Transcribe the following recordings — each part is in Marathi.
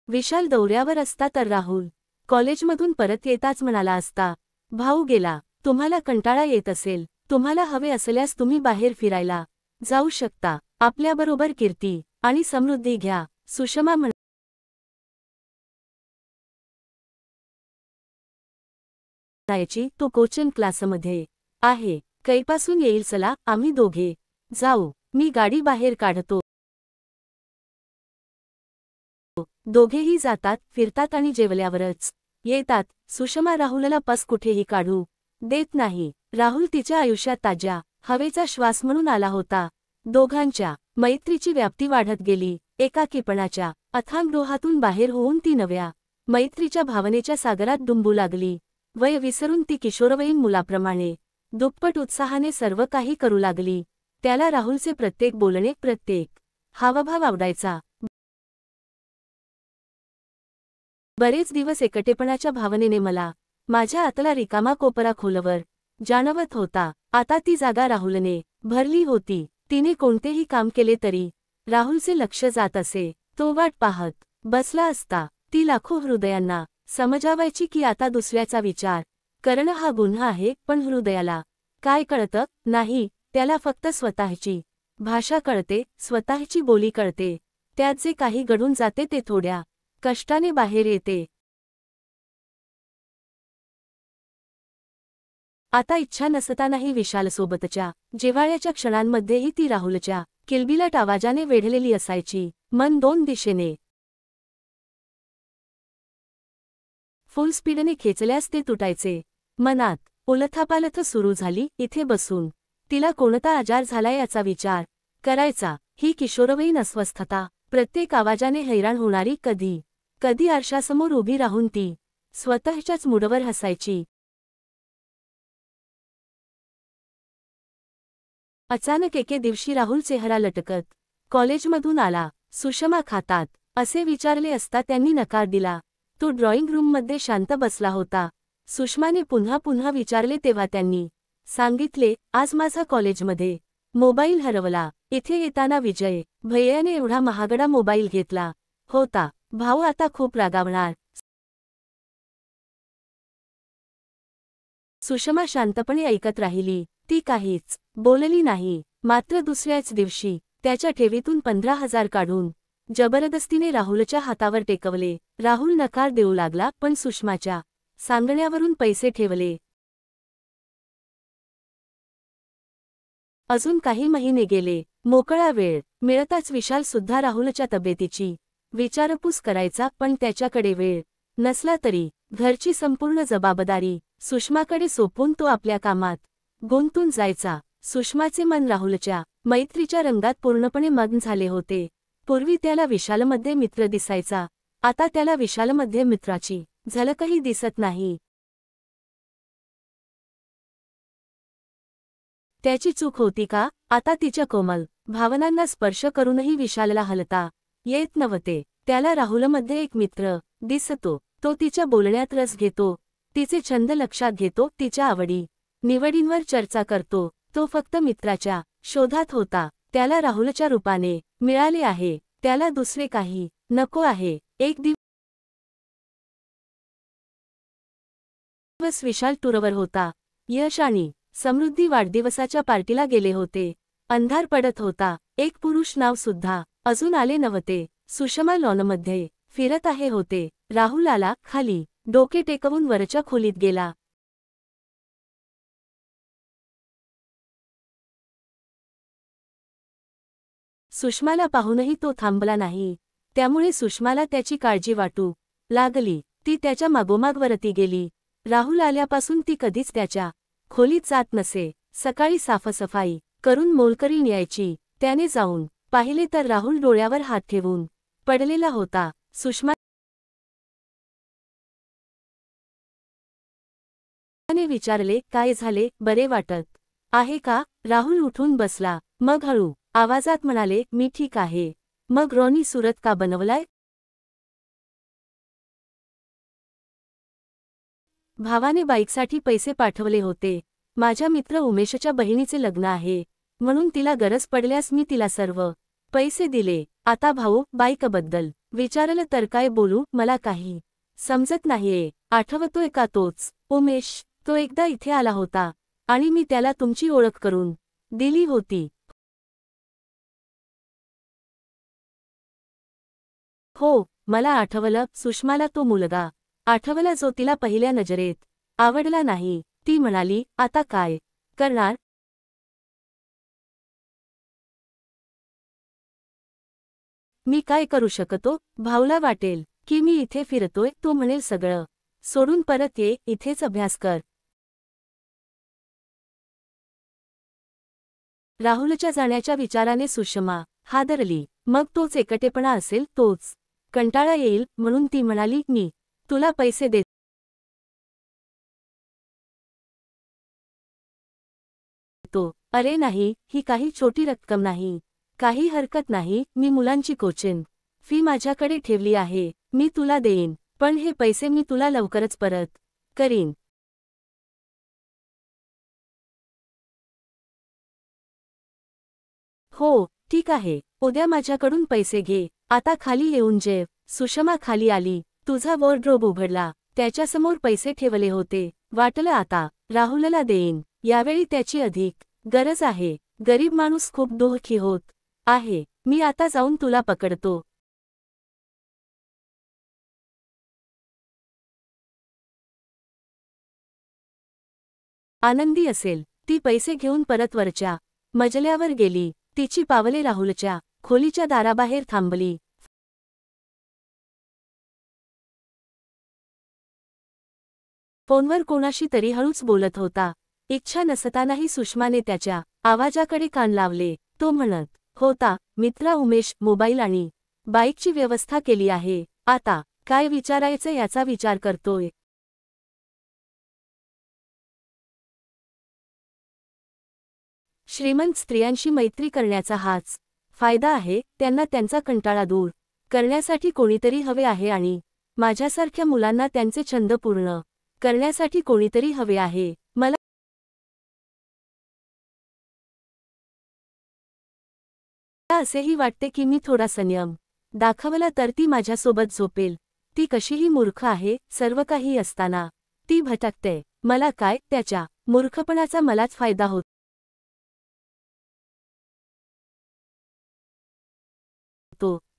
विशाल दौऱ्यावर असता तर राहुल कॉलेजमधून परत येताच म्हणाला असता, भाऊ गेला, तुम्हाला कंटाळा येत असेल, तुम्हाला हवे असल्यास तुम्ही बाहेर फिरायला जाऊ शकता, आपल्याबरोबर कीर्ती आणि समृद्धी घ्या. सुषमा म्हणायची, तो कोचिंग क्लासमध्ये आहे, कैपासून येईल, चला आम्ही दोघे जाऊ, मी गाडी बाहेर काढतो. दोघेही जातात, फिरतात आणि जेवल्यावरच येतात. सुषमा राहुलला पास कुठेही काढू देत नाही. राहुल तिच्या आयुष्यात ताज्या हवेचा श्वास म्हणून आला होता. दोघांच्या मैत्रीची व्याप्ती वाढत गेली. एकाकीपणाच्या अथांगरोहातून बाहेर होऊन ती नव्या मैत्रीच्या भावनेच्या सागरात डुंबू लागली. वय विसरून ती किशोरवयीन मुलाप्रमाणे दुप्पट उत्साहाने सर्व काही करू लागली. त्याला राहुलचे प्रत्येक बोलणे, प्रत्येक हावभाव आवडायचा. बरेच दिवस एकटेपणाच्या भावनेने मला माझ्या आतला रिकामा कोपरा खोलवर जाणवत होता. आता ती जागा राहुलने भरली होती. तिने कोणतेही काम केले तरी राहुलचे लक्ष जात असे. तो वाट पाहत बसला असता. ती लाखो हृदयांना समजावायची की आता दुसऱ्याचा विचार करणं हा गुन्हा आहे, पण हृदयाला काय कळतं नाही, त्याला फक्त स्वतःची भाषा कळते, स्वतःची बोली कळते. त्यात जे काही घडून जाते ते थोड्या कष्टाने बाहेर येते. आता इच्छा नसतानाही विशालसोबतच्या जिव्हाळ्याच्या क्षणांमध्येही ती राहुलच्या किलबिलाट आवाजाने वेढलेली असायची. मन दोन दिशेने फुल स्पीडने खेचल्यास ते तुटायचे. मनात उलथापालथ सुरू झाली. इथे बसून तिला कोणता आजार झालाय याचा विचार करायचा. ही किशोरवयीन अस्वस्थता, प्रत्येक आवाजाने हैराण होणारी. कधी कधी आरशासमोर उभी राहून ती स्वतःच्याच मूडवर हसायची. अचानक एके दिवशी राहुल चेहरा लटकत कॉलेजमधून आला. सुषमा खातात असे विचारले असता त्यांनी नकार दिला. तो ड्रॉइंग रूममध्ये शांत बसला होता. सुषमाने पुन्हा पुन्हा विचारले तेव्हा त्यांनी सांगितले, आज माझा कॉलेजमध्ये मोबाईल हरवला. इथे येताना विजय भैयाने एवढा महागडा मोबाईल घेतला होता. भाऊ आता खूप रागावणार. सुषमा शांतपणे ऐकत राहिली. ती काहीच बोलली नाही. मात्र दुसऱ्याच दिवशी त्याच्या ठेवीतून 15,000 काढून जबरदस्तीने राहुलच्या हातावर टेकवले. राहुल नकार देऊ लागला, पण सुषमाच्या सांगण्यावरून पैसे ठेवले. अजून काही महिने गेले. मोकळा वेळ मिळताच विशाल सुद्धा राहुलच्या तब्येतीची विचारपूस करायचा, पण त्याच्याकडे वेळ नसला तरी घरची संपूर्ण जबाबदारी सुषमाकडे सोपवून तो आपल्या कामात गुंतून जायचा. सुषमाचे मन राहुलच्या मैत्रीच्या रंगात पूर्णपणे मग्न झाले होते. पूर्वी त्याला विशालमध्ये मित्र दिसायचा, आता त्याला विशालमध्ये मित्राची झलकही दिसत नाही. त्याची चूक होती का? आता तिच्या कोमल भावनांना स्पर्श करूनही विशालला हलता येत नव्हते. त्याला राहुलमध्ये एक मित्र दिसतो. तो तिच्या बोलण्यात रस घेतो, तिचे छंद लक्षात घेतो, तिच्या आवडी निवडींवर चर्चा करतो. तो फक्त मित्राच्या शोधात होता. त्याला राहुलच्या रूपाने मिळाले आहे. त्याला दुसरे काही नको आहे. एक दिवस विशाल टूरवर होता. यश आणि समृद्धी वाढदिवसाच्या पार्टीला गेले होते. अंधार पडत होता. एक पुरुष नाव सुद्धा अजून आले नव्हते. सुषमा लॉनमध्ये फिरत आहे होते. राहुल आला खाली, डोके टेकवून वरच्या खोलीत गेला. सुषमाला पाहूनही तो थांबला नाही. त्यामुळे सुषमाला त्याची काळजी वाटू लागली. ती त्याच्या मागोमाग वरती गेली. राहुल आल्यापासून ती कधीच त्याच्या खोलीत जात नसे. सकाळी साफसफाई करून मोलकरीण यायची. त्याने जाऊन पाहिले तर राहुल डोळ्यावर हात ठेवून पडलेला होता. सुषमाने विचारले, काय झाले, बरे वाटत आहे का? राहुल उठून बसला. मग हळू आवाजात म्हणाले, मी ठीक आहे. मग रोनी सुरत का बनवलाय? भावाने बाईकसाठी पैसे पाठवले होते. माझ्या मित्र उमेशच्या बहिणीचे लग्न आहे, म्हणून तिला गरज पडल्यास मी तिला सर्व पैसे दिले. आता भाऊ बाईकबद्दल विचारलं तर काय बोलू, मला काही समजत नाहीये. आठवतोय का तोच उमेश? तो एकदा इथे आला होता आणि मी त्याला तुमची ओळख करून दिली होती. हो, मला आठवलं. सुषमाला तो मुलगा आठवला जो तिला पहिल्या नजरेत आवडला नाही. ती म्हणाली, आता काय करणार? मी काय करू शकतो? भाऊला वाटेल की मी इथे फिरतोय, तो म्हणेल सगळं सोडून परत ये, इथेच अभ्यास कर. राहुलच्या जाण्याच्या विचाराने सुषमा हादरली. मग तोच एकटेपणा असेल, तोच कंटाळा येईल म्हणून ती म्हणाली, मी तुला पैसे देतो. अरे नाही, ही काही छोटी रक्कम नाही. काही हरकत नाही, मी मुलांची कोचिंग फी माझ्याकडे ठेवली आहे, मी तुला देईन. पण हे पैसे मी तुला लवकरच परत करीन. हो, ठीक आहे. उद्या माझ्याकडून पैसे घे. आता खाली येऊन जेव. सुषमा खाली आली. तुझा वॉर्डरोब उघडला. त्याच्यासमोर पैसे ठेवले होते. वाटलं आता राहुलला देईन. यावेळी त्याची अधिक गरज आहे. गरीब माणूस खूप दुःखी होत आहे. मी आता जाऊन तुला पकडतो. आनंदी असेल. ती पैसे घेऊन परत वरच्या मजल्यावर गेली. तिची पावले राहुलच्या खोलीच्या दाराबाहेर थांबली. फोनवर कोणाशी तरी हळूच बोलत होता. इच्छा नसतानाही सुषमाने त्याच्या आवाजाकडे कान लावले. तो म्हणत होता, मित्रा उमेश, मोबाईल आणि बाईकची व्यवस्था केली आहे. आता काय विचारायचं याचा विचार करतोय. श्रीमंत स्त्रियांशी मैत्री करण्याचा हाच फायदा आहे. त्यांना त्यांचा कंटाळा दूर करण्यासाठी कोणीतरी हवे आहे आणि माझ्यासारख्या मुलांना त्यांचे छंद पूर्ण करण्यासाठी कोणीतरी हवे आहे. मला असेही वाटते की मी थोडा संयम दाखवला तर ती माझ्यासोबत झोपेल. ती कशीही मूर्ख आहे. सर्व काही असताना ती भटकते. मला काय, त्याच्या मूर्खपणाचा मलाच फायदा होतो.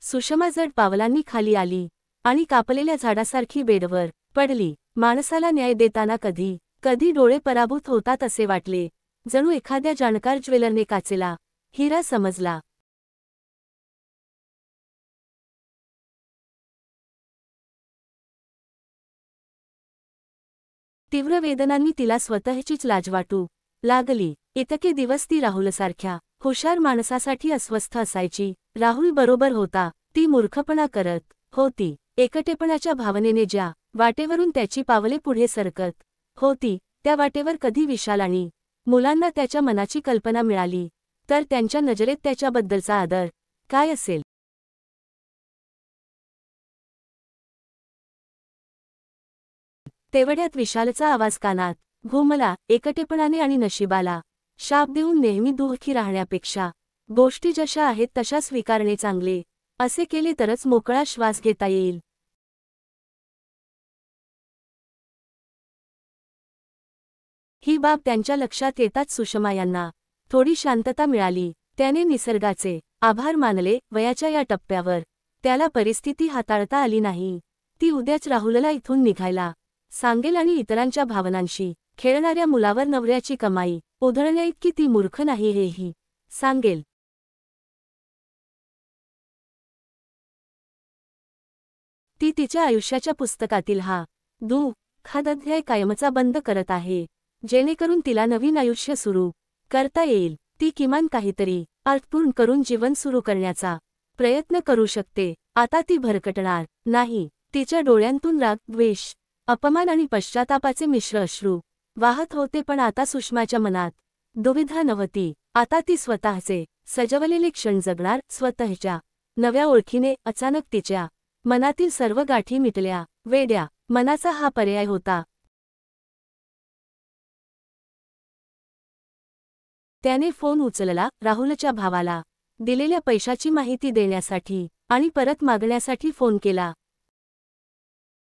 सुषमा जड पावलांनी खाली आली आणि कापलेल्या झाडासारखी बेडवर पडली. माणसाला न्याय देताना कधी कधी डोळे पराभूत होतात असे वाटले. जणू एखाद्या जाणकार ज्वेलरने काचेला हिरा समजला. तीव्र वेदनांनी तिला स्वतःचीच लाज वाटू लागली. इतके दिवस ती राहुलसारख्या हुशार माणसासाठी अस्वस्थ असायची. राहुल बरोबर होता. ती मूर्खपणा करत होती. एकटेपणाच्या भावनेने ज्या वाटेवरून त्याची पावले पुढे सरकत होती, त्या वाटेवर कधी विशाल आणि मुलांना त्याच्या मनाची कल्पना मिळाली तर त्यांच्या नजरेत त्याच्याबद्दलचा आदर काय असेल. तेवढ्यात विशालचा आवाज कानात घुमला. एकटेपणाने आणि नशिबाला शाप देऊन नेहमी दुःखी राहण्यापेक्षा गोष्टी जशा आहेत तशा स्वीकारणे चांगले. असे केले तरच मोकळा श्वास घेता येईल. ही बाब त्यांच्या लक्षात येताच सुषमा यांना थोडी शांतता मिळाली. त्याने निसर्गाचे आभार मानले. वयाच्या या टप्प्यावर त्याला परिस्थिती हाताळता आली नाही. ती उद्याच राहुलला इथून निघायला सांगेल आणि इतरांच्या भावनांशी खेळणाऱ्या मुलावर नवऱ्याची कमाई उधळण्याइतकी ती मूर्ख नाही हेही सांगेल. ती तिच्या आयुष्याच्या पुस्तकातील हा दुःखद अध्याय कायमचा बंद करत आहे, जेणेकरून तिला नवीन आयुष्य सुरू करता येईल. ती किमान काहीतरी अर्थपूर्ण करून जीवन सुरू करण्याचा प्रयत्न करू शकते. आता ती भरकटणार नाही. तिच्या डोळ्यांतून राग, द्वेष, अपमान आणि पश्चातापाचे मिश्र अश्रू वाहत होते. पण आता सुषमाच्या मनात दुविधा नव्हती. आता ती स्वतःचे सजवलेले क्षण जगणार. स्वतःच्या नव्या ओळखीने. अचानक तिच्या मनातील सर्व गाठी मिटल्या. वेड्या मनाचा हा पर्याय होता. त्याने फोन उचलला. राहुलच्या भावाला दिलेल्या पैशाची माहिती देण्यासाठी. आणि परत मागण्यासाठी फोन केला.